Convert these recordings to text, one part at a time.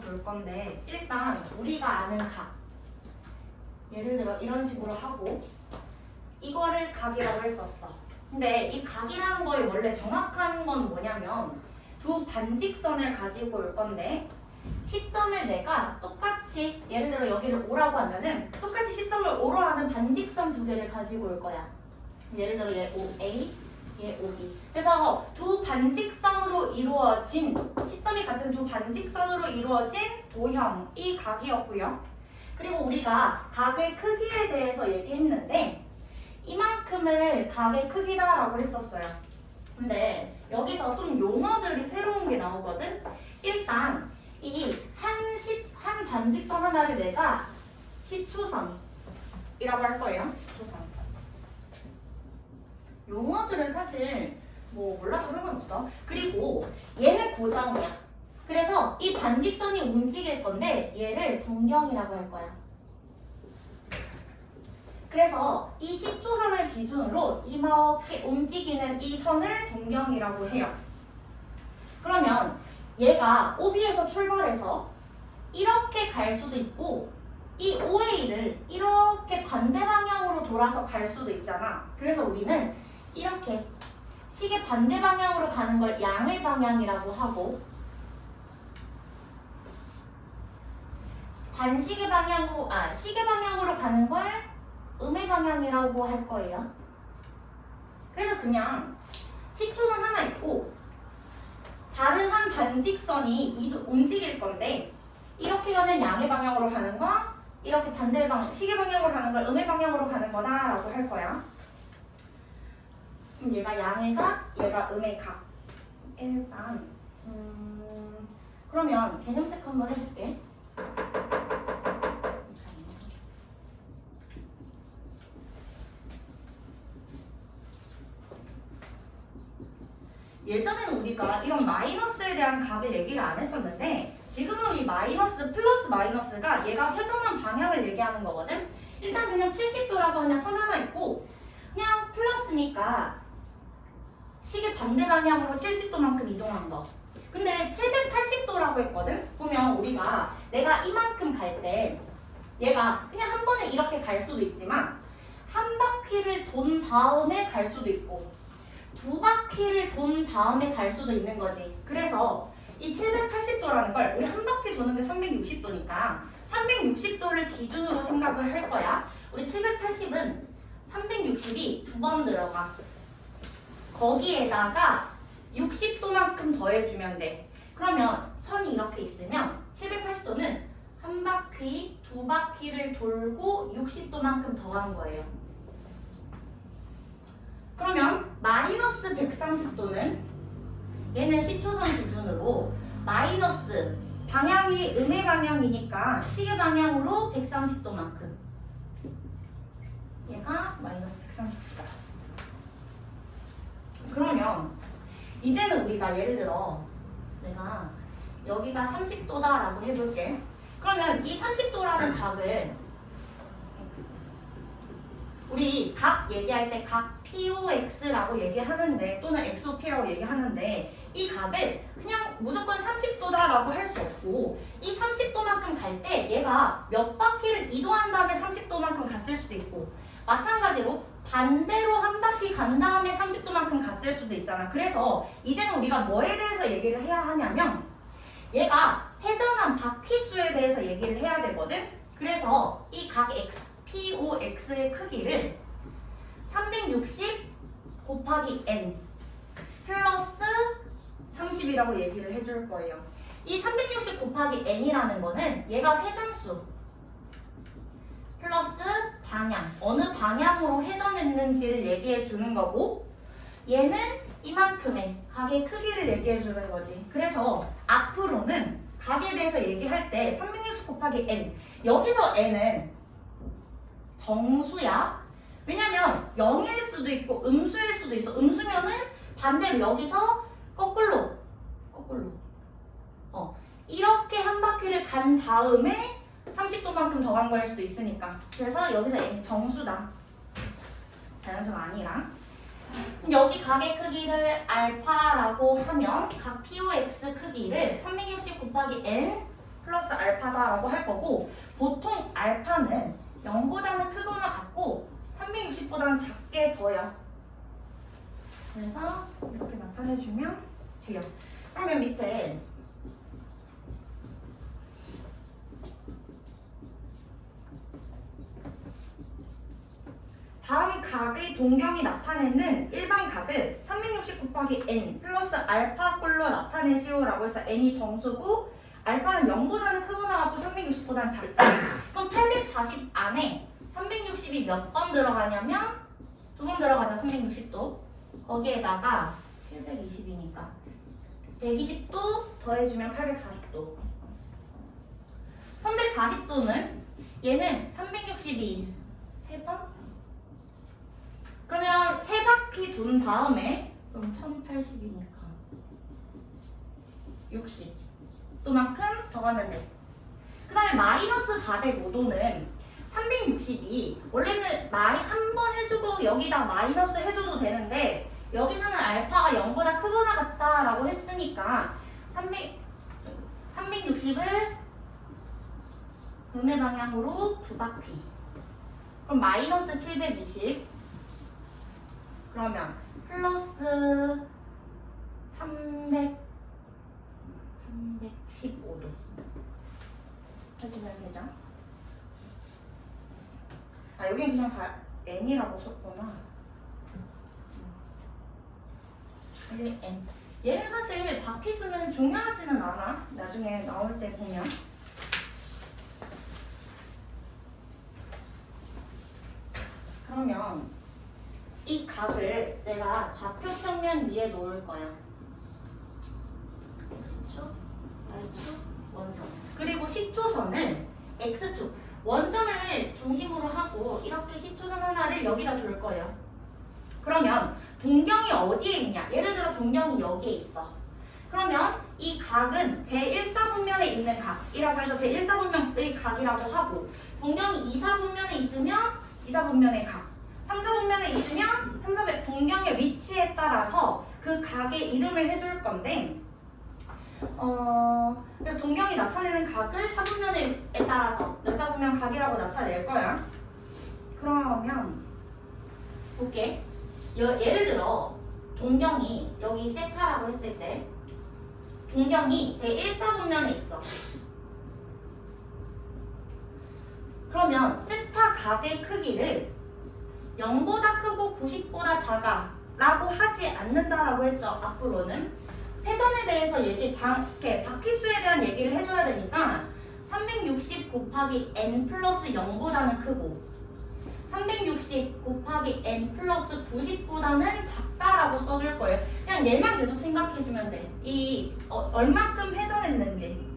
볼 건데 일단 우리가 아는 각 예를 들어 이런 식으로 하고 이거를 각이라고 했었어. 근데 이 각이라는 거의 원래 정확한 건 뭐냐면 두 반직선을 가지고 올 건데 시점을 내가 똑같이 예를 들어 여기를 O라고 하면은 똑같이 시점을 O로 하는 반직선 두 개를 가지고 올 거야. 예를 들어 얘 OA, 얘 OB. 그래서 두 반직선으로 이루어진 시점이 같은 두 반직선으로 이루어진 도형이 각이었고요. 그리고 우리가 각의 크기에 대해서 얘기했는데 이만큼을 각의 크기다라고 했었어요. 근데 여기서 좀 용어들이 새로운 게 나오거든. 일단 이 한 반직선 하나를 내가 시초선이라고 할 거예요. 시초선. 용어들은 사실 뭐 몰라도 상관없어. 그리고 얘는 고정이야. 그래서 이 반직선이 움직일 건데 얘를 동경이라고 할 거야. 그래서 이 10초선을 기준으로 이렇게 움직이는 이 선을 동경이라고 해요. 그러면 얘가 OB에서 출발해서 이렇게 갈 수도 있고 이 OA를 이렇게 반대 방향으로 돌아서 갈 수도 있잖아. 그래서 우리는 이렇게 시계 반대 방향으로 가는 걸 양의 방향이라고 하고 시계 방향으로 가는 걸 음의 방향이라고 할 거예요. 그래서 그냥 시초선 하나 있고 다른 한 반직선이 움직일 건데 이렇게 가면 양의 방향으로 가는 거, 이렇게 반대 방향, 시계 방향으로 가는 걸 음의 방향으로 가는 거다라고 할 거야. 그럼 얘가 양의 각, 얘가 음의 각. 일단 그러면 개념 체크 한번 해볼게. 예전에는 우리가 이런 마이너스에 대한 각을 얘기를 안 했었는데 지금은 이 마이너스, 플러스 마이너스가 얘가 회전한 방향을 얘기하는 거거든. 일단 그냥 70도라고 하면 선 하나 있고 그냥 플러스니까 시계 반대 방향으로 70도만큼 이동한 거. 근데 780도라고 했거든. 보면 우리가 내가 이만큼 갈 때 얘가 그냥 한 번에 이렇게 갈 수도 있지만 한 바퀴를 돈 다음에 갈 수도 있고 두 바퀴를 돈 다음에 갈 수도 있는 거지. 그래서 이 780도라는 걸 우리 한 바퀴 도는 게 360도니까 360도를 기준으로 생각을 할 거야. 우리 780은 360이 두 번 들어가. 거기에다가 60도만큼 더해주면 돼. 그러면 선이 이렇게 있으면 780도는 한 바퀴, 두 바퀴를 돌고 60도만큼 더한 거예요. 그러면 마이너스 130도는 얘는 시초선 기준으로 마이너스 방향이 음의 방향이니까 시계 방향으로 130도만큼 얘가 마이너스 130도다. 그러면 이제는 우리가 예를 들어 내가 여기가 30도다라고 해볼게. 그러면 이 30도라는 각을 우리 각 얘기할 때 각 POX라고 얘기하는데 또는 XOP라고 얘기하는데 이 각을 그냥 무조건 30도다라고 할 수 없고 이 30도만큼 갈 때 얘가 몇 바퀴를 이동한 다음에 30도만큼 갔을 수도 있고 마찬가지로 반대로 한 바퀴 간 다음에 30도만큼 갔을 수도 있잖아. 그래서 이제는 우리가 뭐에 대해서 얘기를 해야 하냐면 얘가 회전한 바퀴 수에 대해서 얘기를 해야 되거든. 그래서 이 각 POX의 크기를 360 곱하기 n 플러스 30이라고 얘기를 해줄 거예요. 이 360 곱하기 n이라는 거는 얘가 회전수 플러스 방향, 어느 방향으로 회전했는지를 얘기해 주는 거고 얘는 이만큼의 각의 크기를 얘기해 주는 거지. 그래서 앞으로는 각에 대해서 얘기할 때 360 곱하기 n, 여기서 n은 정수야. 왜냐면 0일 수도 있고 음수일 수도 있어. 음수면은 반대로 여기서 거꾸로 이렇게 한 바퀴를 간 다음에 30도만큼 더 간 거일 수도 있으니까. 그래서 여기서 n이 정수다. 자연수가 아니라. 여기 각의 크기를 알파라고 하면 각 POX 크기를 360 곱하기 n 플러스 알파다라고 할 거고 보통 알파는 0보다는 크거나 같고 360보다는 작게 보여. 그래서 이렇게 나타내주면 돼요. 그러면 밑에 다음 각의 동경이 나타내는 일반 각을 360 곱하기 n 플러스 알파 꼴로 나타내시오라고 해서 n이 정수고 알파는 0보다는 크거나 같고 360보다는 작다. 그럼 840 안에 360이 몇 번 들어가냐면 2번 들어가죠. 360도. 거기에다가 720이니까 120도 더해주면 840도. 340도는 얘는 362 3번? 그러면 3바퀴 돈 다음에 그럼 1080이니까 60 또만큼 더 가면 돼. 그 다음에 마이너스 405도는 360이 원래는 한 번 해주고 여기다 마이너스 해줘도 되는데 여기서는 알파가 0보다 크거나 같다라고 했으니까 360을 음의 방향으로 2바퀴. 그럼 마이너스 720 그러면 플러스 315도 해주면 되죠? 아 여긴 그냥 다 n이라고 썼구나. 여기 n. 얘는 사실 바퀴수는 중요하지는 않아. 나중에 나올 때 보면. 그러면 이 각을 내가 좌표 평면 위에 놓을 거야. x축, y축, 원점. 그리고 10초선을 x축, 원점을 중심으로 하고 이렇게 10초선 하나를 여기다 둘 거예요. 그러면 동경이 어디에 있냐? 예를 들어 동경이 여기에 있어. 그러면 이 각은 제1사분면에 있는 각이라고 해서 제1사분면의 각이라고 하고 동경이 2사분면에 있으면 2사분면의 각 3사분면에 있으면 3사분면 동경의 위치에 따라서 그 각의 이름을 해줄 건데 그래서 동경이 나타내는 각을 사분면에 따라서 몇 사분면 각이라고 나타낼 거야. 그러면 볼게. 예를 들어 동경이 여기 세타라고 했을 때 동경이 제1사분면에 있어. 그러면 세타 각의 크기를 0보다 크고 90보다 작아 라고 하지 않는다라고 했죠. 앞으로는 회전에 대해서 바퀴수에 대한 얘기를 해줘야 되니까 360 곱하기 n 플러스 0보다는 크고 360 곱하기 n 플러스 90보다는 작다라고 써줄 거예요. 그냥 얘만 계속 생각해주면 돼. 얼마큼 회전했는지.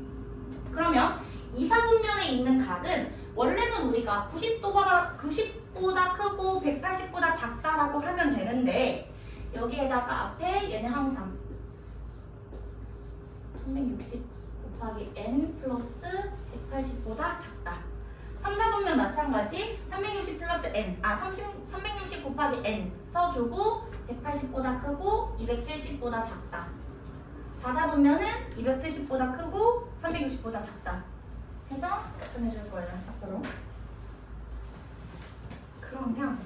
그러면 2사분면에 있는 각은 원래는 우리가 90보다 크고 180보다 작다라고 하면 되는데 여기에다가 앞에 얘는 항상 360 곱하기 n 플러스 180보다 작다. 3, 4분면 마찬가지 360 플러스 n 360 곱하기 n 써주고 180보다 크고 270보다 작다. 4, 4분면은 270보다 크고 360보다 작다 해서 전해줄 거예요. 앞으로. 그러면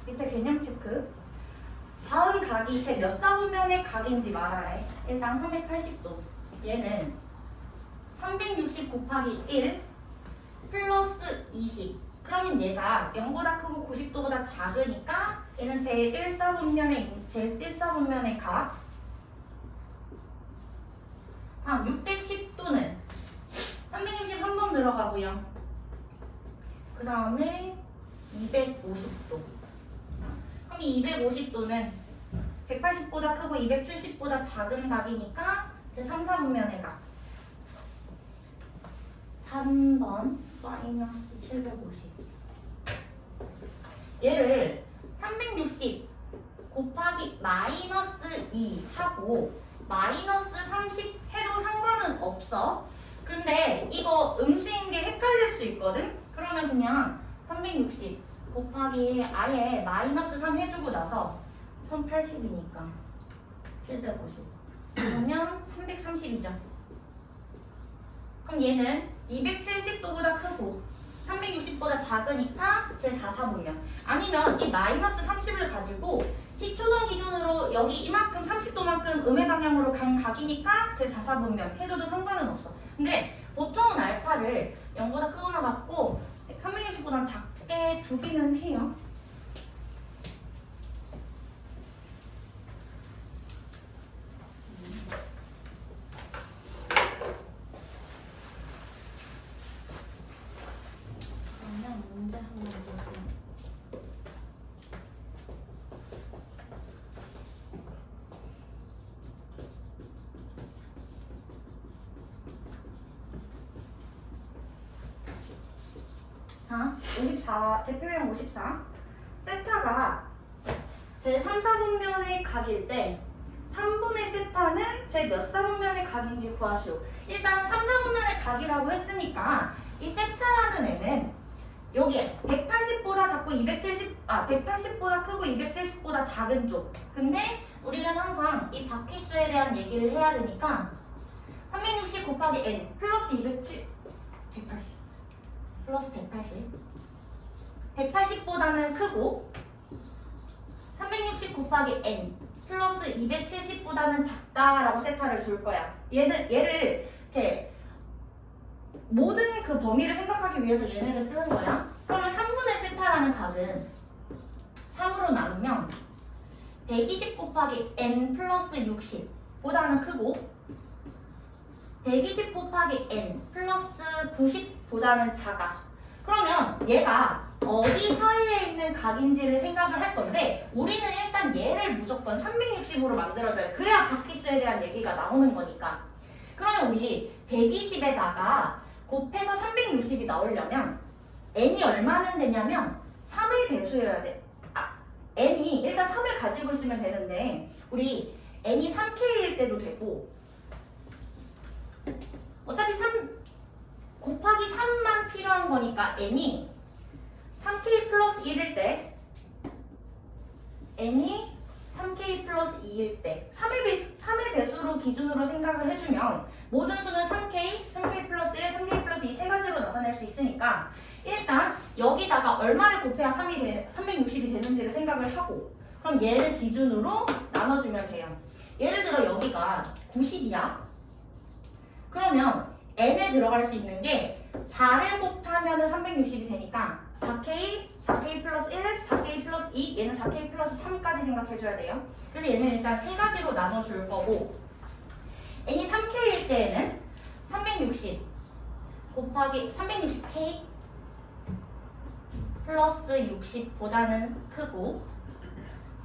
이때 개념 체크. 다음 각이 제 몇 사분면의 각인지 말하래. 일단 380도. 얘는 360 곱하기 1 플러스 20. 그러면 얘가 0보다 크고 90도보다 작으니까 얘는 제1사분면의 각. 다음 610도는 360 한 번 들어가고요. 그 다음에 250도. 그럼 이 250도는 180보다 크고 270보다 작은 각이니까 제3, 4분면의 각. 3번 마이너스 750. 얘를 360 곱하기 마이너스 2 하고 마이너스 30 해도 상관은 없어. 근데 이거 음수인 게 헷갈릴 수 있거든? 그러면 그냥 360 곱하기 아예 마이너스 3 해주고 나서 1080이니까 750. 그러면 330이죠. 그럼 얘는 270도보다 크고 360보다 작으니까 제 4사분면. 아니면 이 마이너스 30을 가지고 시초선 기준으로 여기 이만큼 30도만큼 음의 방향으로 간 각이니까 제 4사분면 해줘도 상관은 없어. 근데 보통은 알파를 0보다 크거나 같고 360보다 작게 두기는 해요. 그러면 문제 한번 볼게요. 자, 54, 대표형 54. 세타가 제 3, 4분면의 각일 때 3분의 세타는 제 몇 사분면의 각인지 구하시오. 일단 3, 4분면의 각이라고 했으니까 이 세타라는 애는 여기 180보다 작고 180보다 크고 270보다 작은 쪽. 근데 우리는 항상 이 바퀴수에 대한 얘기를 해야 되니까 360 곱하기 n 플러스 180 플러스 180보다는 크고 360 곱하기 n 플러스 270보다는 작다라고 세타를 줄 거야. 얘를 이렇게 모든 그 범위를 생각하기 위해서 얘네를 쓰는 거야. 그러면 3분의 세타라는 값은 3으로 나누면 120 곱하기 n 플러스 60보다는 크고 120 곱하기 n 플러스 90보다는 작아. 그러면 얘가 어디 사이에 있는 각인지를 생각을 할 건데 우리는 일단 얘를 무조건 360으로 만들어줘야 돼. 그래야 바퀴수에 대한 얘기가 나오는 거니까. 그러면 우리 120에다가 곱해서 360이 나오려면 n이 얼마면 되냐면 3의 배수여야 돼. n이 일단 3을 가지고 있으면 되는데 우리 n이 3k일 때도 되고 어차피 3 곱하기 3만 필요한 거니까 n이 3k 플러스 1일 때 n이 3k 플러스 2일 때 3의 배수로 기준으로 생각을 해주면 모든 수는 3k 플러스 1, 3k 플러스 2 세 가지로 나타낼 수 있으니까 일단 여기다가 얼마를 곱해야 360이 되는지를 생각을 하고 그럼 얘를 기준으로 나눠주면 돼요. 예를 들어 여기가 90이야. 그러면 n에 들어갈 수 있는 게 4를 곱하면 360이 되니까 4k 플러스 1, 4k 플러스 2, 얘는 4k 플러스 3까지 생각해줘야 돼요. 그래서 얘는 일단 세 가지로 나눠줄 거고 n이 3k일 때에는 360 곱하기 360k 플러스 60보다는 크고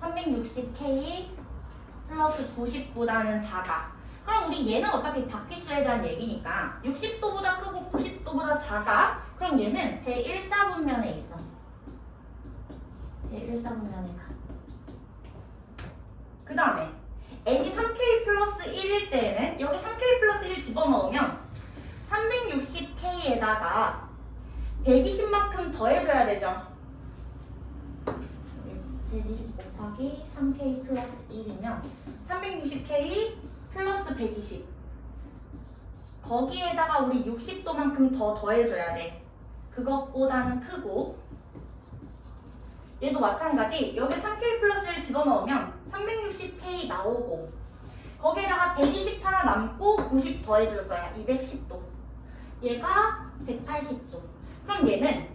360k 플러스 90보다는 작아. 그럼 우리 얘는 어차피 바퀴수에 대한 얘기니까 60도보다 크고 90도보다 작아. 그럼 얘는 제1사분면에 있어. 제1사분면에 가. 그 다음에 n이 3k 플러스 1일 때에는 여기 3k 플러스 1 집어넣으면 360k에다가 120만큼 더해줘야 되죠. 120 곱하기 3k 플러스 1이면 360k 플러스 120 거기에다가 우리 60도만큼 더 더해줘야 돼. 그것보다는 크고 얘도 마찬가지. 여기 3k 플러스 1 집어넣으면 360k 나오고 거기에다가 120 하나 남고 90 더해줄 거야. 210도. 얘가 180도. 그럼 얘는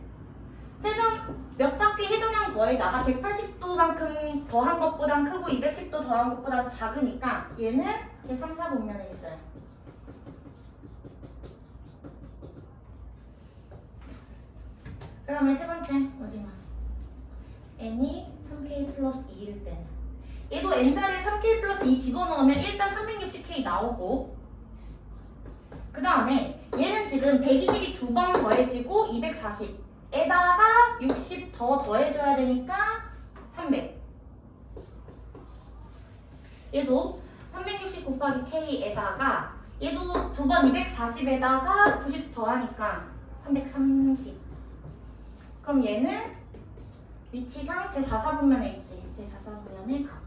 몇 바퀴 회전한 거에다가 180도만큼 더한 것보단 크고 210도 더한 것보단 작으니까 얘는 제 3, 4분면에 있어요. 그 다음에 세 번째 마지막 n이 3k 플러스 2일 때는 얘도 n자리에 3k 플러스 2 집어넣으면 일단 360k 나오고 그 다음에 얘는 지금 120이 두 번 더해지고 240에다가 60 더 더해줘야 되니까 300 얘도 360 곱하기 k에다가 얘도 두 번 240에다가 90 더하니까 330 그럼 얘는 위치상 제 4사분면에 있지. 제 4사분면에 가.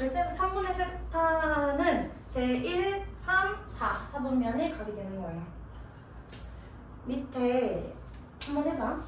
그 3분의 세타는 제1, 3, 4 4분면에 각이 되는 거예요. 밑에 한번 해봐.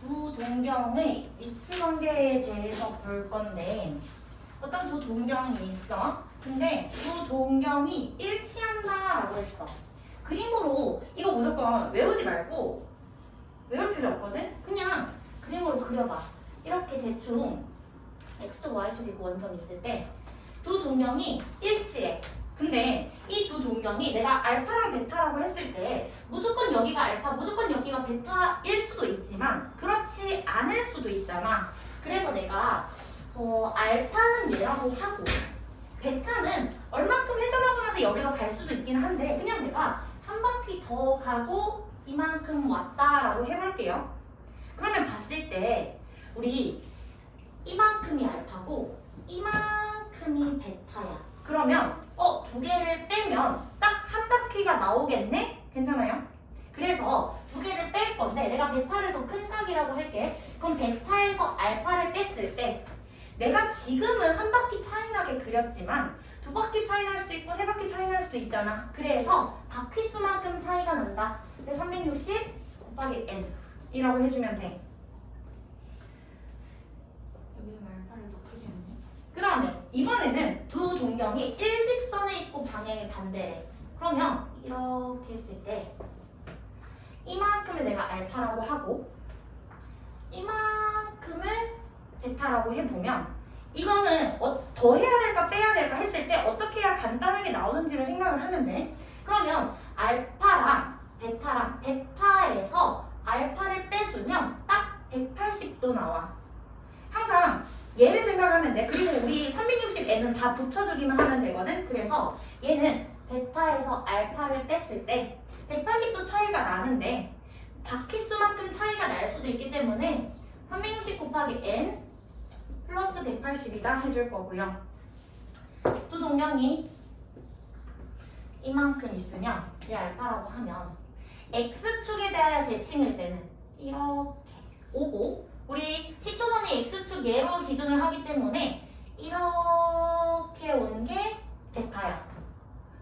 두 동경의 위치 관계에 대해서 볼 건데 어떤 두 동경이 있어. 근데 두 동경이 일치한다라고 했어. 그림으로 이거 무조건 외우지 말고 외울 필요 없거든? 그냥 그림으로 그려봐. 이렇게 대충 x축, y축 있고 원점 있을 때 두 동경이 일치해. 근데 이 두 동경이 내가 알파랑 베타라고 했을 때 무조건 여기가 알파, 무조건 여기가 베타일 수도 있지만 그렇지 않을 수도 있잖아. 그래서 내가 알파는 얘라고 하고 베타는 얼만큼 회전하고 나서 여기로 갈 수도 있긴 한데 그냥 내가 한 바퀴 더 가고 이만큼 왔다라고 해볼게요. 그러면 봤을 때 우리 이만큼이 알파고 이만큼이 베타야. 그러면 두 개를 빼면 딱 한 바퀴가 나오겠네? 괜찮아요? 그래서 두 개를 뺄 건데 내가 베타를 더 큰 각이라고 할게. 그럼 베타에서 알파를 뺐을 때 내가 지금은 한 바퀴 차이 나게 그렸지만 두 바퀴 차이 날 수도 있고 세 바퀴 차이 날 수도 있잖아. 그래서 바퀴 수만큼 차이가 난다. 그래서 360 곱하기 n 이라고 해주면 돼. 여기는 알파를 더 크게 했네. 그 다음에 이번에는 두 동경이 일직선에 있고 방향이 반대래. 그러면 이렇게 했을 때 이만큼을 내가 알파라고 하고 이만큼을 베타라고 해보면 이거는 더 해야 될까 빼야 될까 했을 때 어떻게 해야 간단하게 나오는지를 생각을 하면 돼. 그러면 알파랑 베타에서 알파를 빼주면 딱 180도 나와. 항상 얘를 생각하면 돼. 그리고 우리 360n은 다 붙여주기만 하면 되거든. 그래서 얘는 베타에서 알파를 뺐을 때 180도 차이가 나는데 바퀴수만큼 차이가 날 수도 있기 때문에 360 곱하기 n 플러스 180이다 해줄 거고요. 두 동경이 이만큼 있으면 얘 알파라고 하면 x축에 대하여 대칭일 때는 이렇게 오고 우리 t초선이 x축 얘로 기준을 하기 때문에 이렇게 온 게 베타야.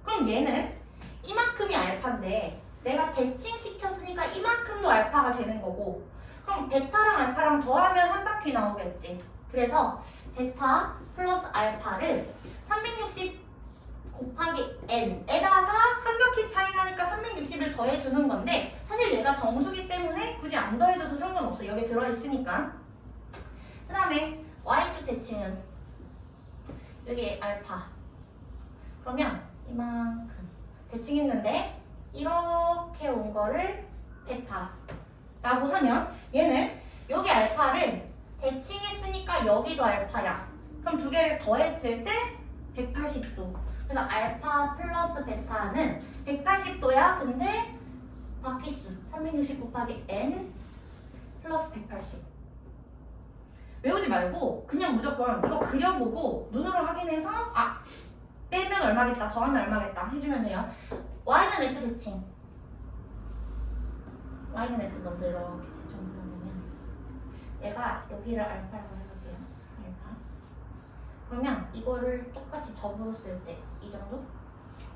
그럼 얘는 이만큼이 알파인데 내가 대칭시켰으니까 이만큼도 알파가 되는 거고 그럼 베타랑 알파랑 더하면 한 바퀴 나오겠지. 그래서 베타 플러스 알파를 360 곱하기 n에다가 한 바퀴 차이 나니까 360을 더해주는 건데 사실 얘가 정수기 때문에 굳이 안 더해줘도 상관없어. 여기 들어있으니까. 그 다음에 y축 대칭은 여기 알파. 그러면 이만큼 대칭했는데 이렇게 온 거를 베타라고 하면 얘는 여기 알파를 대칭했으니까 여기도 알파야. 그럼 두 개를 더했을 때 180도. 그래서 알파 플러스 베타는 180도야. 근데 바퀴수 360 곱하기 n 플러스 180. 외우지 말고 그냥 무조건 이거 그려보고 눈으로 확인해서 빼면 얼마겠다, 더하면 얼마겠다 해주면 돼요. y는 x 대칭. y는 x 먼저 이렇게 대칭 그려보면 얘가 여기를 알파라고 해볼게요. 알파. 그러면 이거를 똑같이 접었을 때 이 정도?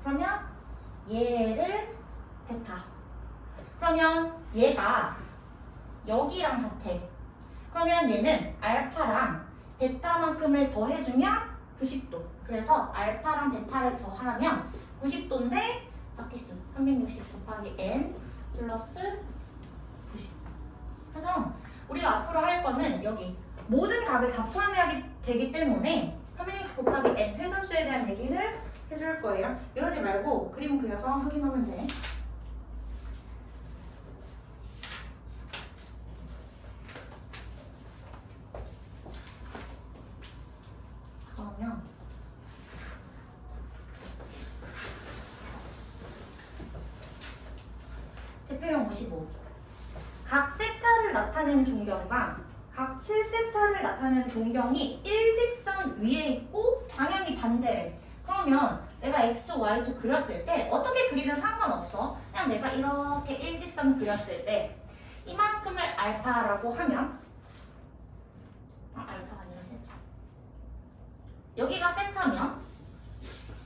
그러면 얘를 베타. 그러면 얘가 여기랑 같아. 그러면 얘는 알파랑 베타만큼을 더해주면 90도. 그래서 알파랑 베타를 더하면 90도인데 바퀴수 360 곱하기 n 플러스 90. 그래서 우리가 앞으로 할 거는 여기 모든 값을 다 포함해야 되기 때문에 360 곱하기 n 회전수에 대한 얘기를 해줄 거예요. 외우지 말고 그림 그려서 확인하면 돼. 그러면 대표형 55. 각 세타를 나타내는 동경과 각 7세타를 나타내는 동경이 일직선 위에 있고 방향이 반대래. 그러면 내가 x축, y축 그렸을 때 어떻게 그리든 상관없어. 그냥 내가 이렇게 일직선 그렸을 때 이만큼을 알파라고 하면 알파가 아니라 세타. 여기가 세타면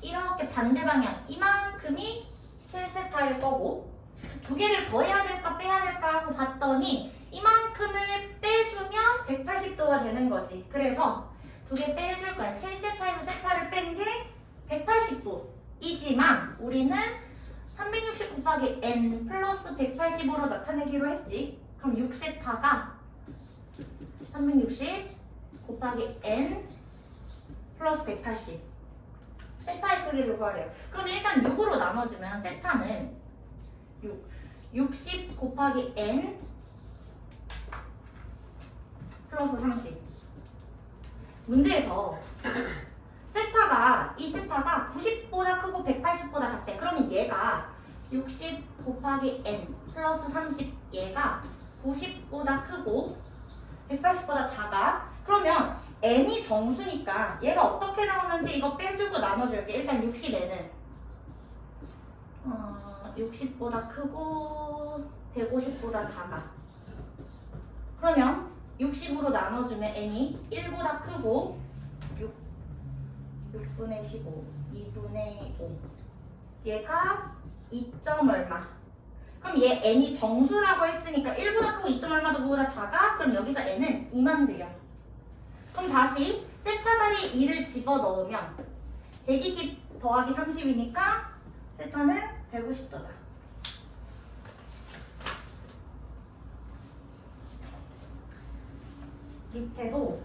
이렇게 반대 방향 이만큼이 7세타일 거고 두 개를 더해야 될까 빼야 될까 하고 봤더니 이만큼을 빼주면 180도가 되는 거지. 그래서 두 개 빼줄 거야. 7세타에서 세타를 뺀 게 180도이지만 우리는 360 곱하기 n 플러스 180으로 나타내기로 했지. 그럼 6세타가 360 곱하기 n 플러스 180 세타의 크기를 구하래요. 그럼 일단 6으로 나눠주면 세타는 60 곱하기 n 플러스 30. 문제에서 이 세타가 90보다 크고 180보다 작대. 그러면 얘가 60 곱하기 n 플러스 30 얘가 90보다 크고 180보다 작아. 그러면 n이 정수니까 얘가 어떻게 나오는지 이거 빼주고 나눠줄게. 일단 60n은 60보다 크고 150보다 작아. 그러면 60으로 나눠주면 n이 1보다 크고 6분의 15, 2분의 5. 얘가 2점 얼마. 그럼 얘 n이 정수라고 했으니까 1보다 크고 2점 얼마도 보다 작아? 그럼 여기서 n은 2만 돼요. 그럼 다시 세타 자리에 2를 집어넣으면 120 더하기 30이니까 세타는 150도다. 밑에도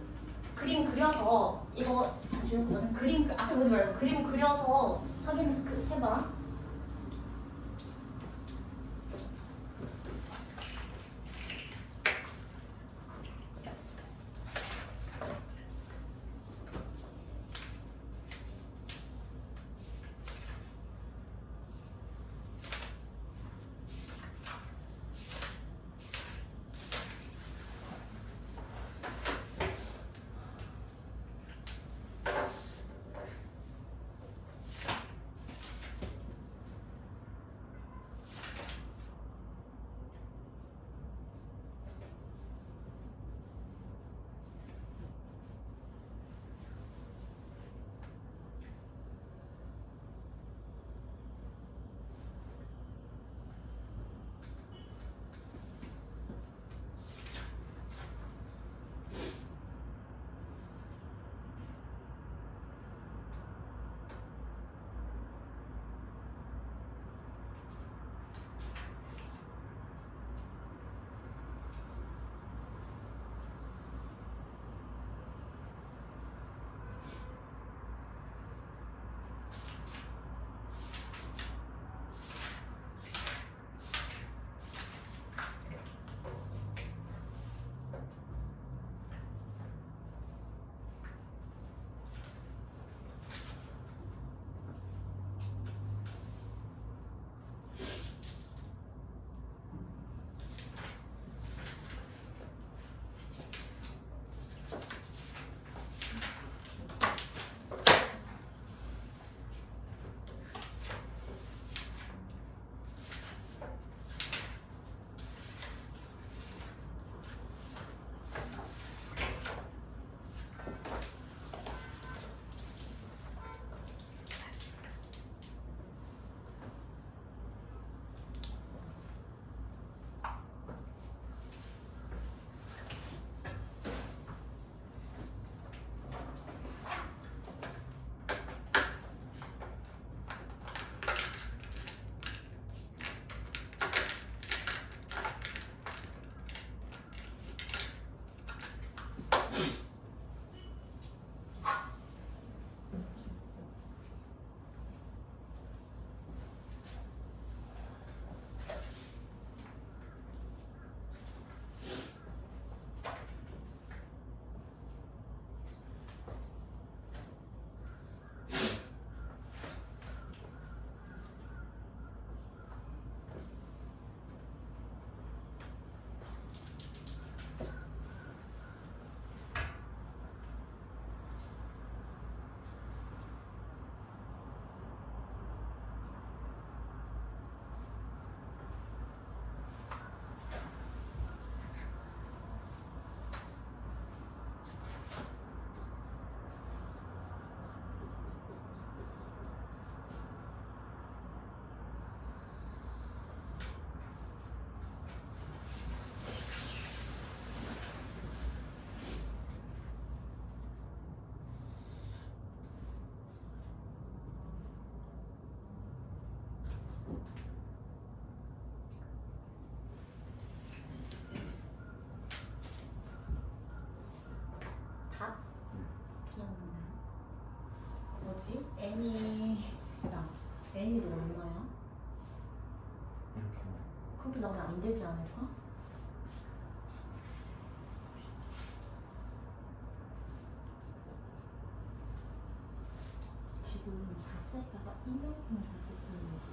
그림 그려서 이거 지금 거는 그림 앞에 보지 말고 그림 그려서 확인 해봐. n이도 얼마야? 이렇게. 그렇게 나오면 안 되지 않을까? 지금 4세트가 1만큼 4세트인 거지.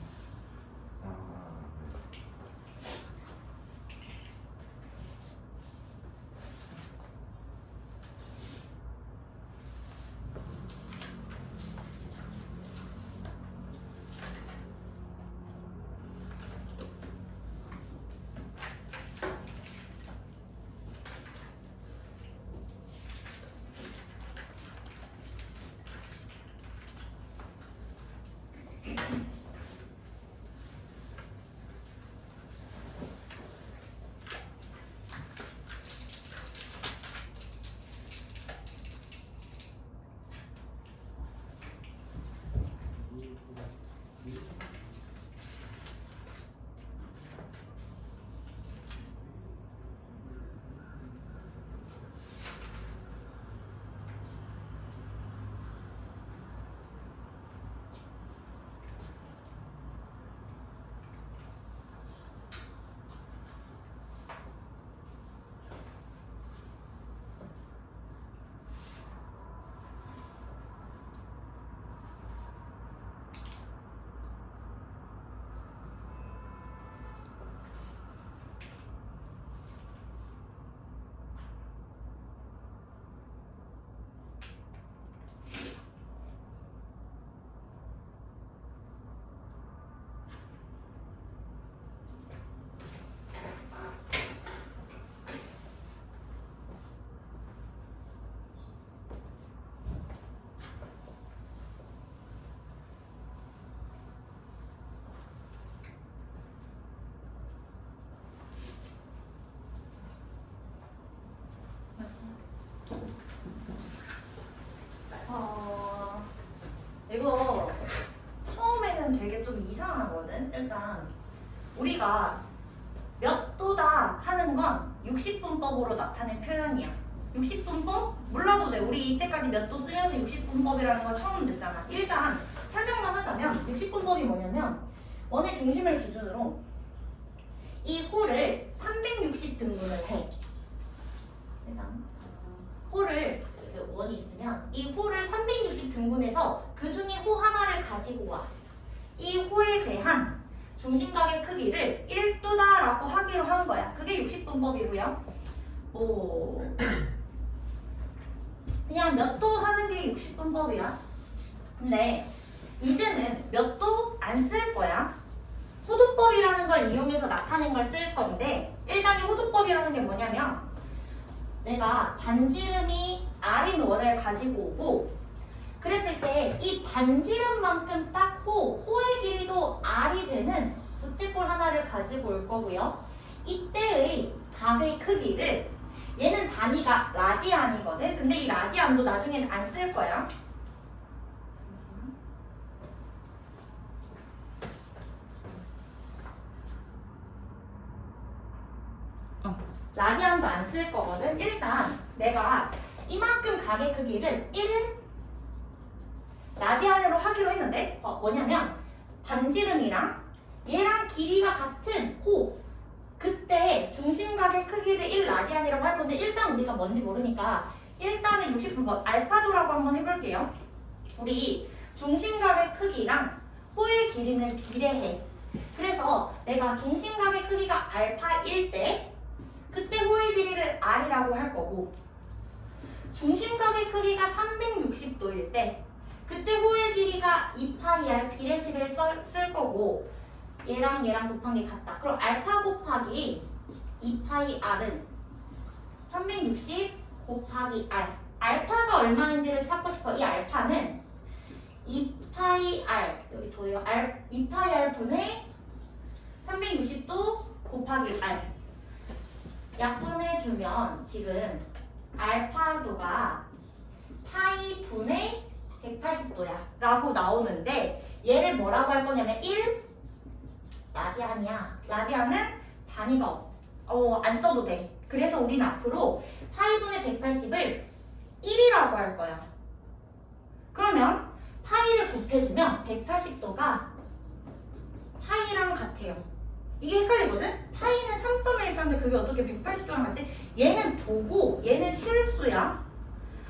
아, 이거 처음에는 되게 좀 이상하거든. 일단 우리가 몇 도다 하는 건 60분법으로 나타낸 표현이야. 60분법? 몰라도 돼. 우리 이때까지 몇 도 쓰면서 60분법이라는 걸 처음 듣잖아. 일단 설명만 하자면 60분법이 뭐냐면 원의 중심을 기준으로 이 호를 360등분을 해. 일단 호를 원이 있으면 이 호를 360등분해서 그 중에 호 하나를 가지고 와. 이 호에 대한 중심각의 크기를 1도다라고 하기로 한 거야. 그게 60분법이고요. 그냥 몇 도 하는 게 60분법이야. 근데 이제는 몇 도 안 쓸 거야. 호도법이라는 걸 이용해서 나타낸 걸 쓸 건데 일단 이 호도법이라는 게 뭐냐면 내가 반지름이 R인 원을 가지고 오고 그랬을 때 이 반지름만큼 딱 호의 길이도 R이 되는 부채꼴 하나를 가지고 올 거고요. 이때의 각의 크기를 얘는 단위가 라디안이거든. 근데 이 라디안도 나중에는 안 쓸 거야. 라디안도 안 쓸 거거든. 일단 내가 이만큼 각의 크기를 1 라디안으로 하기로 했는데 뭐냐면 반지름이랑 얘랑 길이가 같은 호 그때 중심각의 크기를 1 라디안이라고 할 건데 일단 우리가 뭔지 모르니까 일단은 60분법 알파도라고 한번 해볼게요. 우리 중심각의 크기랑 호의 길이는 비례해. 그래서 내가 중심각의 크기가 알파일 때 그때 호의 길이를 R이라고 할 거고 중심각의 크기가 360도일 때 그때 호의 길이가 2파이R 비례식을 쓸 거고 얘랑 곱한 게 같다. 그럼 알파 곱하기 2파이R은 360 곱하기 R 알파가 얼마인지를 찾고 싶어. 이 알파는 2파이R 여기 도요. 2파이R 분의 360도 곱하기 R 약분해주면 지금 알파도가 파이 분의 180도야 라고 나오는데 얘를 뭐라고 할 거냐면 1 라디안이야. 라디안은 단위가 안 써도 돼. 그래서 우리는 앞으로 파이 분의 180을 1이라고 할 거야. 그러면 파이를 곱해주면 180도가 파이랑 같아요. 이게 헷갈리거든? 파이는 3.14인데 그게 어떻게 180도랑 같지? 얘는 도고 얘는 실수야.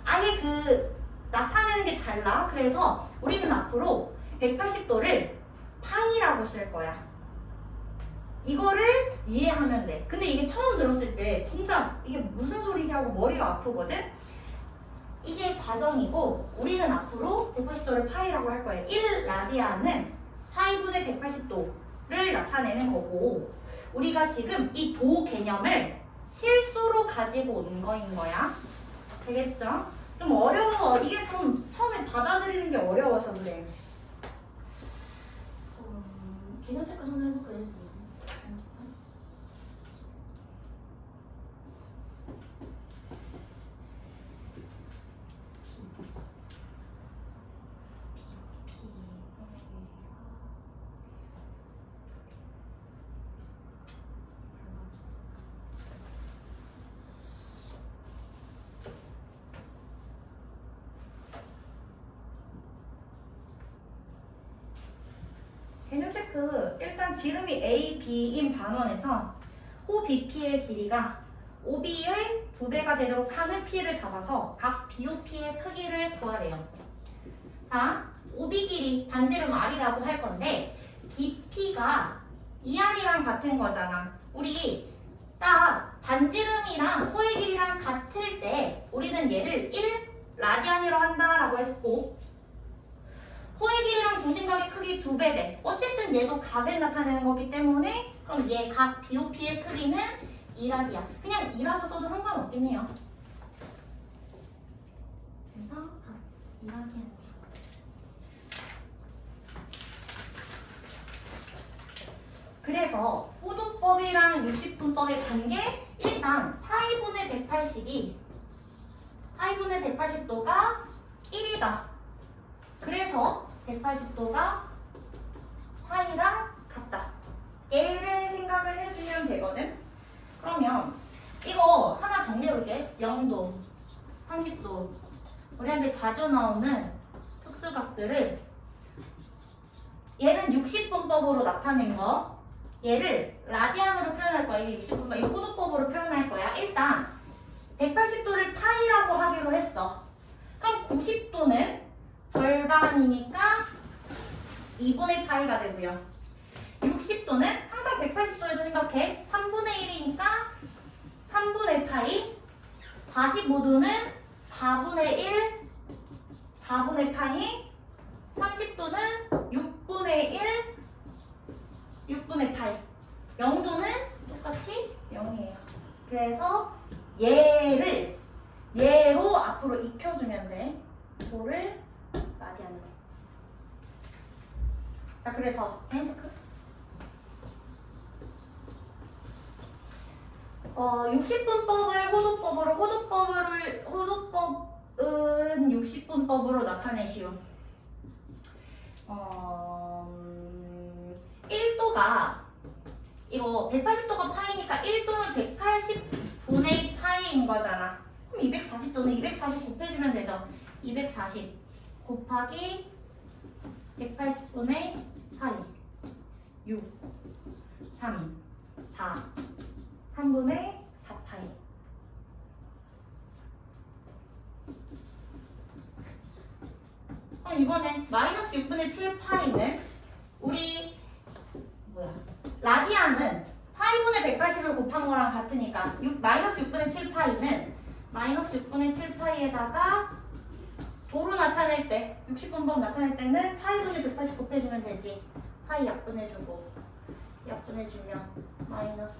아예 그 나타내는 게 달라. 그래서 우리는 앞으로 180도를 파이라고 쓸 거야. 이거를 이해하면 돼. 근데 이게 처음 들었을 때 진짜 이게 무슨 소리지 하고 머리가 아프거든? 이게 과정이고 우리는 앞으로 180도를 파이라고 할 거예요. 1라디안은 파이분의 180도를 나타내는 거고 우리가 지금 이 도 개념을 실수로 가지고 온 거인 거야. 되겠죠? 좀 어려워. 이게 좀 처음에 받아들이는 게 어려워서 그래. 개념 체크 하나 해볼까요? 개념 체크. 일단 지름이 A, B인 반원에서 호 BP의 길이가 OB의 2배가 되도록 하는 P를 잡아서 각 BOP의 크기를 구하래요. 자, OB 길이 반지름 R이라고 할 건데 BP가 2R이랑 같은 거잖아. 우리 딱 반지름이랑 호의 길이랑 같을 때 우리는 얘를 1라디안으로 한다라고 했고 호의 길이랑 중심각의 크기 2배 돼. 어쨌든 얘도 각을 나타내는 거기 때문에 그럼 얘 각 BOP의 크기는 2라디안. 그냥 2라고 써도 상관없긴 해요. 그래서 각 2라디안. 그래서 호도법이랑 60분법의 관계 일단 파이분의 180이 파이분의 180도가 1이다. 그래서 180도가 파이랑 같다. 얘를 생각을 해주면 되거든. 그러면 이거 하나 정리해볼게. 0도, 30도 우리한테 자주 나오는 특수각들을 얘는 60분법으로 나타낸 거 얘를 라디안으로 표현할 거야. 이게 60분법, 이거 호도법으로 표현할 거야. 일단 180도를 파이라고 하기로 했어. 그럼 90도는 절반이니까 2분의 파이가 되고요. 60도는 항상 180도에서 생각해. 3분의 1이니까 3분의 파이. 45도는 4분의 1, 4분의 파이. 30도는 6분의 1, 6분의 파이. 0도는 똑같이 0이에요. 그래서 얘로 앞으로 익혀주면 돼. 도를 라디안으로. 자, 그래서 개념 체크. 60분법을 호도법은 60분법으로 나타내시오. 1도가 이거 180도가 파이니까 1도는 180분의 파이인 거잖아. 그럼 240도는 240 곱해주면 되죠. 240 곱하기 180분의 파이 6 3 4 3분의 4파이. 그럼 이번에 마이너스 6분의 7파이는 우리 라디안은 파이분의 180을 곱한 거랑 같으니까 마이너스 6분의 7파이는 마이너스 6분의 7파이에다가 도로 나타낼 때 60분법 나타낼 때는 파이분의 180 곱해주면 되지. 파이 약분해주고 약분해주면 마이너스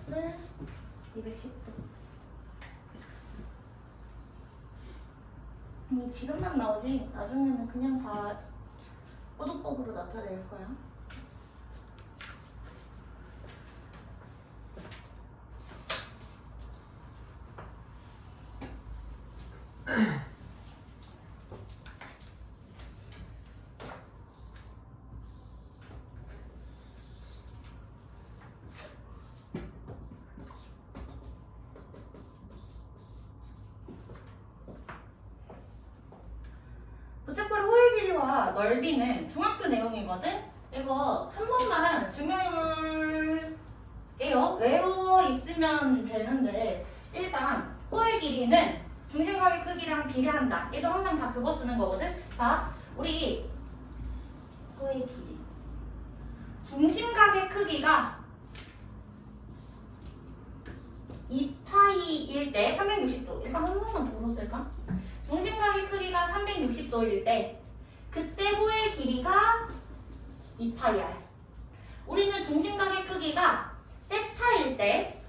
210도. 지금만 나오지 나중에는 그냥 다 호도법으로 나타낼 거야. 부착벌의 호의 길이와 넓이는 중학교 내용이거든? 이거 한 번만 증명해볼게요. 외워 있으면 되는데 일단 호의 길이는 중심각의 크기랑 비례한다. 얘도 항상 다 그거 쓰는 거거든? 자, 우리 호의 길이 중심각의 크기가 2파이일 때 360도 일단 한 번만 더 쓸까? 중심각의 크기가 360도일 때 그때 호의 길이가 2파이야. 우리는 중심각의 크기가 세타일 때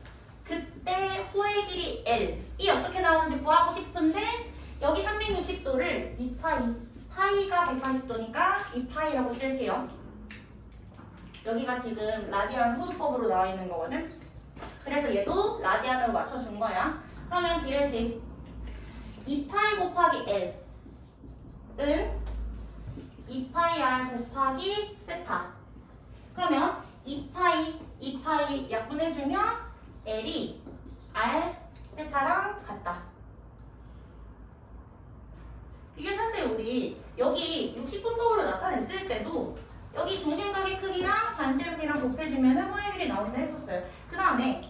그때 호의 길이 L이 어떻게 나오는지 구하고 싶은데 여기 360도를 2파이 파이가 180도니까 2파이라고 쓸게요. 여기가 지금 라디안 호두법으로 나와 있는 거거든. 그래서 얘도 라디안으로 맞춰준 거야. 그러면 비례식 2파이 곱하기 L은 2파이 R 곱하기 세타. 그러면 2파이 약분해주면 L이 R 세타랑 같다. 이게 사실 우리 여기 60분법으로 나타냈을 때도 여기 중심각의 크기랑 반지름이랑 곱해주면 호의 길이 나온다 했었어요. 그 다음에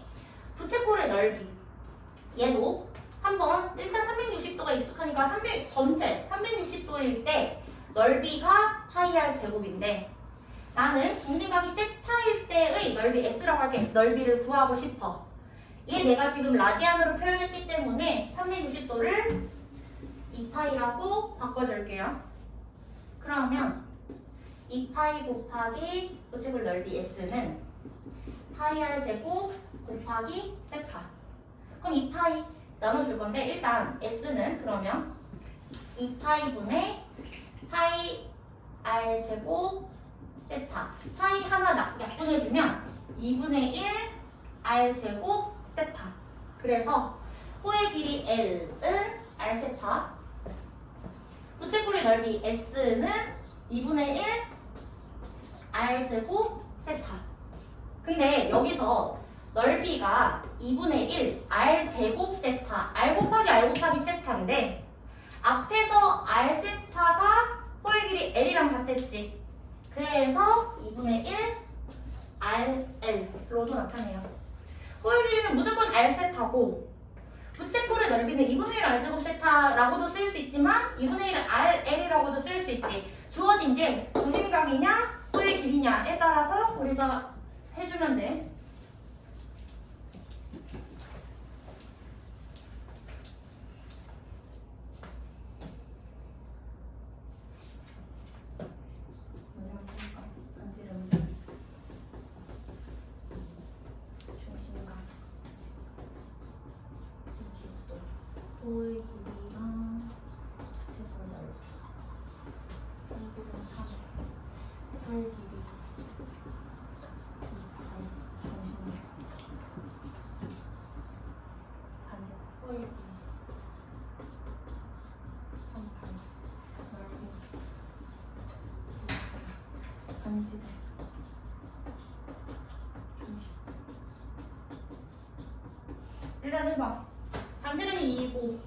부채꼴의 넓이 얘도 한번 일단 360도가 익숙하니까 전체 360도일 때 넓이가 파이 R 제곱인데 나는 중심각이 세타일 때의 넓이 S라고 할게. 넓이를 구하고 싶어. 얘 내가 지금 라디안으로 표현했기 때문에 360도를 2파이라고 바꿔줄게요. 그러면 2파이 곱하기 부채꼴 넓이 S는 파이 R 제곱 곱하기 세타. 그럼 2파이 나눠줄 건데 일단 S는 그러면 2파이분의 파이 R 제곱 세타. 파이 하나 약분해주면 2분의 1 R 제곱 세타. 그래서 호의 길이 L은 R 세타. 부채꼴의 넓이 S는 2분의 1 R 제곱 세타. 근데 여기서 넓이가 2분의 1 R 제곱 세타. R 곱하기 세타인데 앞에서 R 세타가 호의 길이 L이랑 같았지. 그래서 2분의 1 RL로도 나타내요. 호의 길이는 무조건 R 세타고 부채꼴의 넓이는 2분의 1 R 제곱 세타라고도 쓸 수 있지만 2분의 1 RL이라고도 쓸 수 있지. 주어진 게 중심각이냐 호의 길이냐에 따라서 우리가 해주면 돼. 호의 길이랑 부채꼴 넓이 반지름 3 호의 길이 2파이 중심각 반대 호의 길이 3파이 넓이 2파이 반지름 중심. 일단 해봐. 반지름이 2이고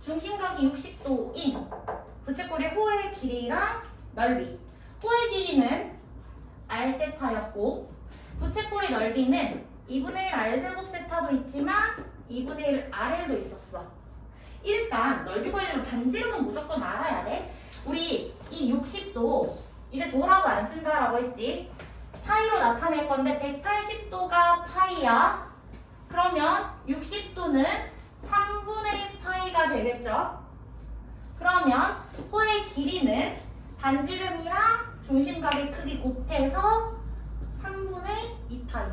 중심각이 60도인 부채꼴의 호의 길이랑 넓이. 호의 길이는 R 세타였고 부채꼴의 넓이는 2분의 1 R 제곱 세타도 있지만 2분의 1 RL도 있었어. 일단 넓이 관리는 반지름은 무조건 알아야 돼. 우리 이 60도 이제 도라고 안 쓴다라고 했지. 파이로 나타낼 건데 180도가 파이야. 그러면 60도는 3분의 1 파이가 되겠죠? 그러면 호의 길이는 반지름이랑 중심각의 크기 곱해서 3분의 2 파이.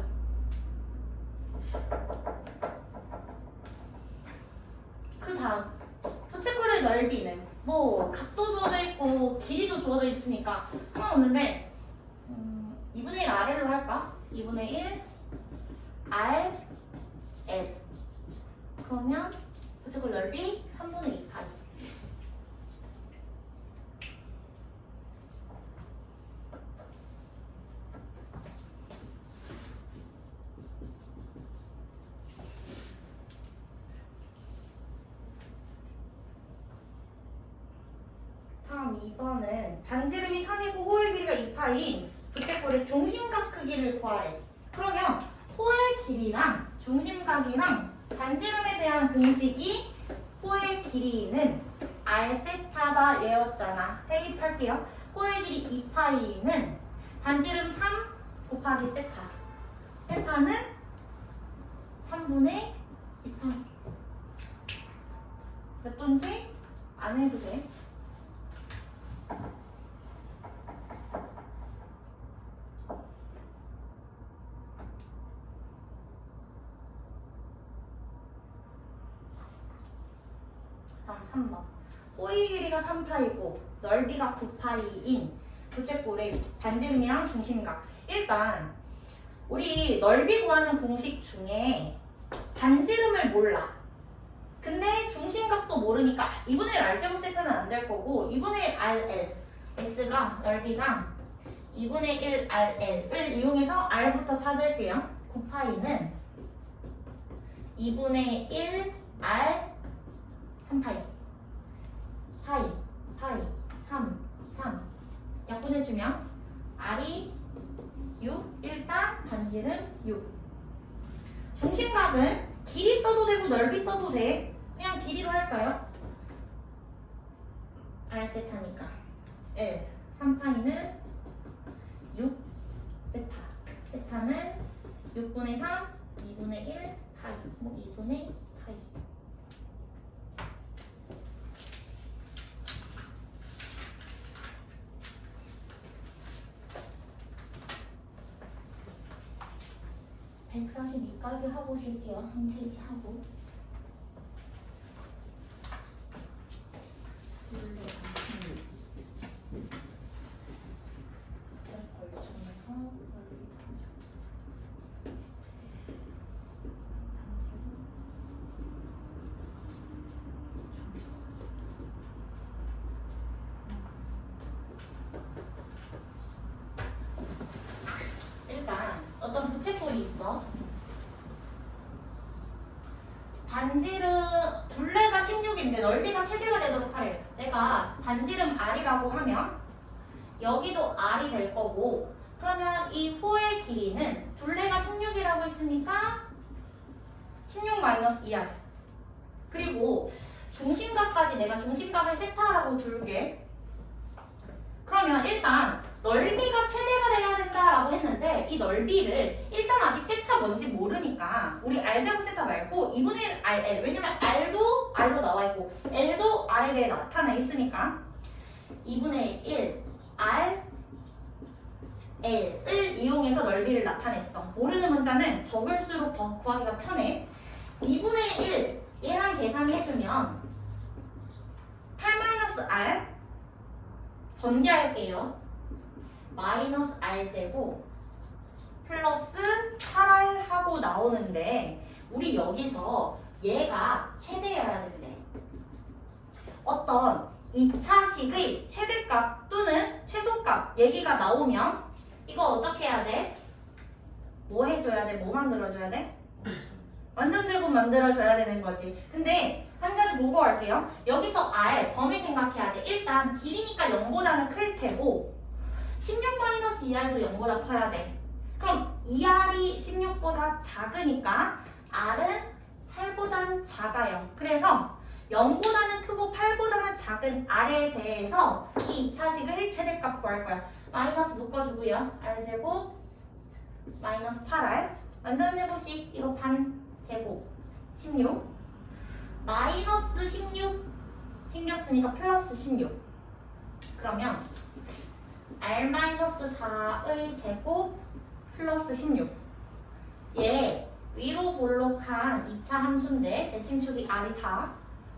그 다음 부채꼴의 넓이는 뭐 각도 주어져 있고 길이도 주어져 있으니까 상관없는데 2분의 1 RL로 할까? 2분의 1 R L. 그러면 부채꼴 넓이 3분의 2 파이. 다음 다음 2번은 반지름이 3이고 호의 길이가 2파인 부채꼴의 중심각 크기를 구하래. 그러면 호의 길이랑 중심각이랑 반지름에 대한 공식이 호의 길이는 r 세타다 얘였잖아. 대입할게요. 호의 길이 2파이는 반지름 3 곱하기 세타. 세타는 3분의 2파이. 몇 돈지? 안 해도 돼. 다음 3번. 호의 길이가 3파이고 넓이가 9파이인 부채꼴의 반지름이랑 중심각. 일단 우리 넓이 구하는 공식 중에 반지름을 몰라. 근데 중심각도 모르니까 2분의 1 R제곱 세타는 안 될 거고 2분의 1 RL S가 넓이가 2분의 1 RL을 이용해서 R부터 찾을게요. 9파이는 2분의 1 R 3파이 파이 3 약분해주면 R이 6 일단 반지름 6. 중심각은 길이 써도 되고 넓이 써도 돼. 그냥 길이로 할까요? R 세타니까 L 3파이는 6 세타. 세타는 6분의 3 2분의 1 파이 2분의 파이. (142까지) 하고 쉴게요. 한 페이지 하고. 일단 어떤 부채꼴이 있어. 반지름 둘레가 16인데 넓이가 최대가 되도록 하래. 내가 반지름 R이라고 하면 여기도 R이 될 거고, 그러면 이 호의 길이는 둘레가 16이라고 했으니까 16 마이너스 2R. 그리고 중심각까지 내가 중심각을 세타라고 줄게. 그러면 일단 넓이가 최대가 돼야 된다라고 했는데 이 넓이를 일단 아직 세타 뭔지 모르니까 우리 R제곱 세타 말고 2분의 1 RL, 왜냐면 R도 R로 나와 있고 L도 R에 대해 나타나 있으니까 2분의 1 R L을 이용해서 넓이를 나타냈어. 모르는 문자는 적을수록 더 구하기가 편해. 2분의 1 얘랑 계산해주면 8-R 전개할게요. 마이너스 R제곱 플러스 8R 하고 나오는데 우리 여기서 얘가 최대여야 된대. 어떤 2차식의 최대값 또는 최소값 얘기가 나오면 이거 어떻게 해야 돼? 뭐 해줘야 돼? 뭐 만들어줘야 돼? 완전제곱 만들어줘야 되는 거지. 근데 한 가지 보고 갈게요. 여기서 R 범위 생각해야 돼. 일단 길이니까 0보다는 클 테고 16-2R도 0보다 커야 돼. 그럼 2R이 16보다 작으니까 R은 8보다는 작아요. 그래서 0보다는 크고 8보다는 작은 R에 대해서 이 2차식의 최대값 구할 거야. 마이너스 묶어주고요. R제곱 마이너스 8R 완전제곱식 이거 반제곱 16 마이너스 16 생겼으니까 플러스 16. 그러면 R-4의 제곱 플러스 16. 얘 위로 볼록한 2차 함수인데 대칭축이 R이 4.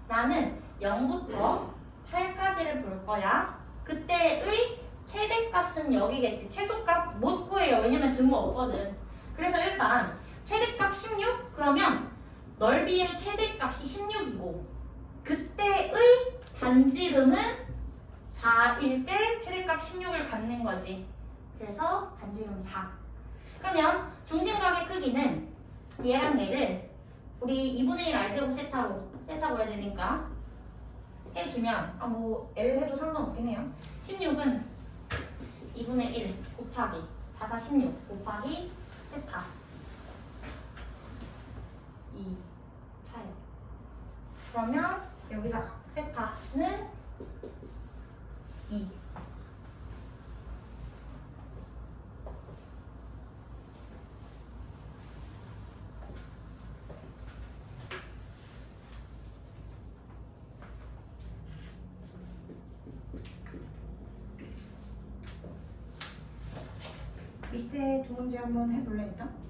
나는 0부터 8까지를 볼 거야. 그때의 최대값은 여기겠지. 최소값 못 구해요. 왜냐면 등호 없거든. 그래서 일단 최대값 16? 그러면 넓이의 최대값이 16이고 그때의 반지름은 4일 때 최대값 16을 갖는 거지. 그래서 반지름 4. 그러면 중심각의 크기는 얘랑 얘를 우리 2분의 1 R제곱 세타로 구해야 되니까 해주면 뭐 L 해도 상관없긴 해요. 16은 2분의 1 곱하기 4, 4, 16 곱하기 세타 2, 8 그러면 여기서 세타는 2 밑에 두 문제 한번 해볼래 일단?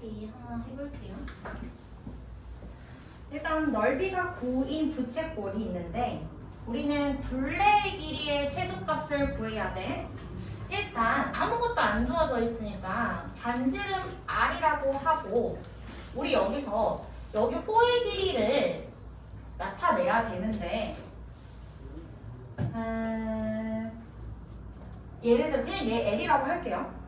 다시 하나 해볼게요. 일단 넓이가 9인 부채꼴이 있는데 우리는 둘레의 길이의 최소값을 구해야 돼. 일단 아무것도 안 주어져 있으니까 반지름 R이라고 하고 우리 여기서 여기 호의 길이를 나타내야 되는데 예를 들어 그냥 얘 L이라고 할게요.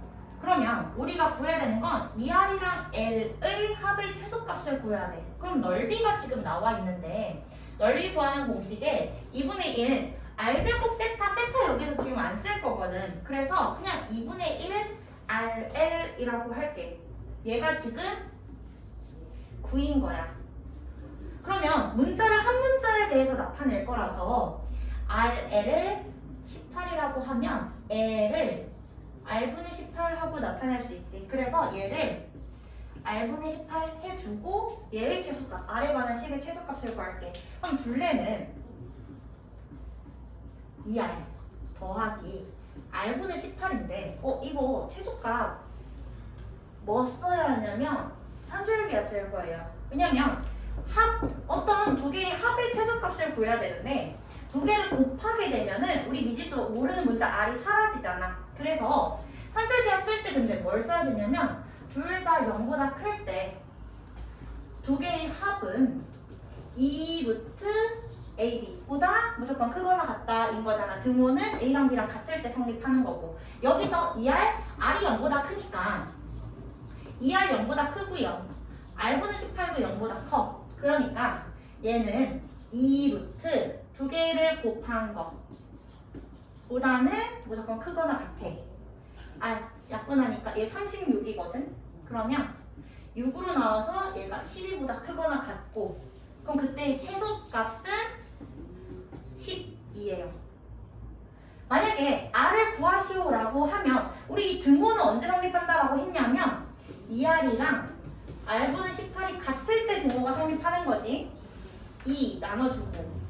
그러면 우리가 구해야 되는 건 이 R이랑 L의 합의 최소값을 구해야 돼. 그럼 넓이가 지금 나와 있는데 넓이 구하는 공식에 2분의 1 R제곱 세타 여기서 지금 안 쓸 거거든. 그래서 그냥 2분의 1 RL이라고 할게. 얘가 지금 9인 거야. 그러면 문자를 한 문자에 대해서 나타낼 거라서 RL을 18이라고 하면 L을 R분의 18 하고 나타낼 수 있지. 그래서 얘를 R분의 18 해주고 얘의 최소값, R에 관한 식의 최소값을 구할게. 그럼 둘레는 2R 더하기 R분의 18인데 이거 최소값 뭐 써야 하냐면 산술기가 쓸 거예요. 왜냐면 어떤 두 개의 합의 최소값을 구해야 되는데 두 개를 곱하게 되면은 우리 미지수 모르는 문자 R이 사라지잖아. 그래서 산술기하 쓸 때 근데 뭘 써야 되냐면 둘 다 0보다 클 때 두 개의 합은 2 루트 AB보다 무조건 크거나 같다인 거잖아. 등호는 A랑 B랑 같을 때 성립하는 거고 여기서 2R, R이 0보다 크니까 2R 0보다 크고요. R분의 18도 0보다 커. 그러니까 얘는 2 루트 두 개를 곱한 거 보다는 무조건 크거나 같아. 약분하니까 얘 36이거든? 그러면 6으로 나와서 얘가 12보다 크거나 같고 그럼 그때 최소값은 12예요. 만약에 R을 구하시오라고 하면 우리 이 등호는 언제 성립한다라고 했냐면 2R이랑 R분의 18이 같을 때 등호가 성립하는 거지. 2 나눠주고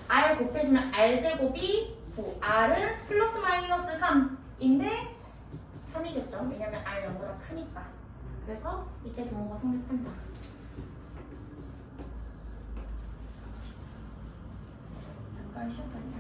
R 곱해주면 R제곱이 9 R은 플러스 마이너스 3인데 3이겠죠. 왜냐면 R 0보다 크니까. 그래서 이때 등호가 성립한다. 잠깐 쉬었거든요.